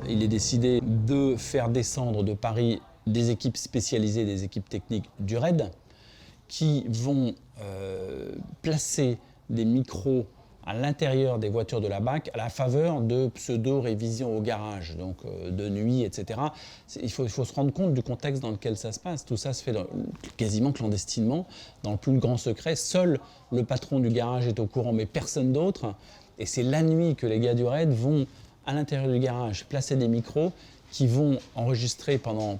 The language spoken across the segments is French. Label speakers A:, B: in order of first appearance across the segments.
A: il est décidé de faire descendre de Paris des équipes spécialisées, des équipes techniques du RAID, qui vont placer des micros à l'intérieur des voitures de la BAC à la faveur de pseudo-révisions au garage, donc de nuit, etc. Il faut se rendre compte du contexte dans lequel ça se passe. Tout ça se fait quasiment clandestinement, dans le plus grand secret. Seul le patron du garage est au courant, mais personne d'autre. Et c'est la nuit que les gars du RAID vont, à l'intérieur du garage, placer des micros qui vont enregistrer pendant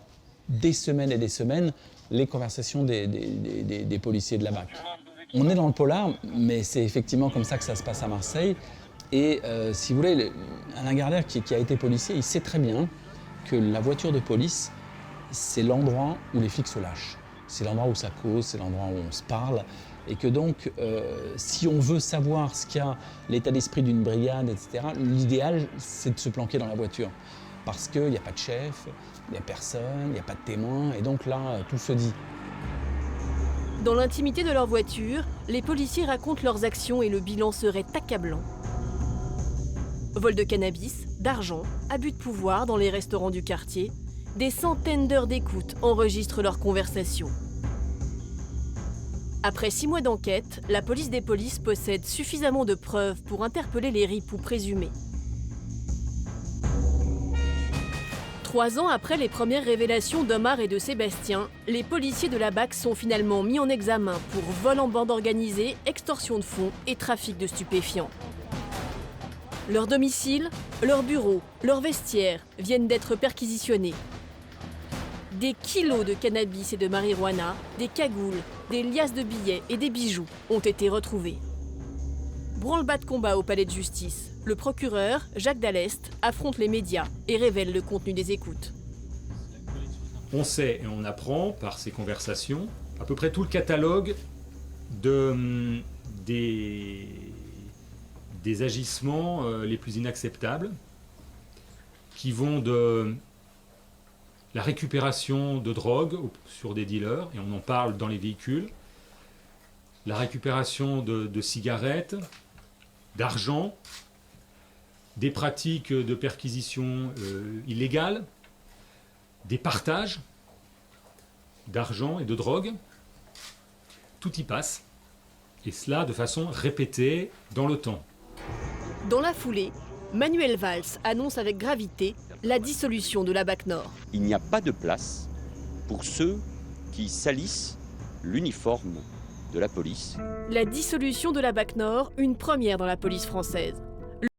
A: des semaines et des semaines les conversations des policiers de la BAC. On est dans le polar, mais c'est effectivement comme ça que ça se passe à Marseille. Et si vous voulez, Alain Gardère, qui a été policier, il sait très bien que la voiture de police, c'est l'endroit où les flics se lâchent. C'est l'endroit où ça cause, c'est l'endroit où on se parle. Et que donc, si on veut savoir ce qu'il y a, l'état d'esprit d'une brigade, etc., l'idéal, c'est de se planquer dans la voiture. Parce qu'il n'y a pas de chef, il n'y a personne, il n'y a pas de témoin, et donc là, tout se dit.
B: Dans l'intimité de leur voiture, les policiers racontent leurs actions et le bilan serait accablant. Vol de cannabis, d'argent, abus de pouvoir dans les restaurants du quartier, des centaines d'heures d'écoute enregistrent leurs conversations. Après 6 mois d'enquête, la police des polices possède suffisamment de preuves pour interpeller les ripoux présumés. 3 ans après les premières révélations d'Omar et de Sébastien, les policiers de la BAC sont finalement mis en examen pour vol en bande organisée, extorsion de fonds et trafic de stupéfiants. Leur domicile, leur bureau, leur vestiaire viennent d'être perquisitionnés. Des kilos de cannabis et de marijuana, des cagoules, des liasses de billets et des bijoux ont été retrouvés. Branle-bas de combat au palais de justice. Le procureur, Jacques Dallest, affronte les médias et révèle le contenu des écoutes.
C: On sait et on apprend par ces conversations à peu près tout le catalogue des agissements les plus inacceptables qui vont de la récupération de drogue sur des dealers, et on en parle dans les véhicules, la récupération de cigarettes, d'argent, des pratiques de perquisition illégales, des partages d'argent et de drogue. Tout y passe, et cela de façon répétée dans le temps.
B: Dans la foulée, Manuel Valls annonce avec gravité la dissolution de la BAC Nord.
D: Il n'y a pas de place pour ceux qui salissent l'uniforme de la police.
B: La dissolution de la BAC Nord, une première dans la police française.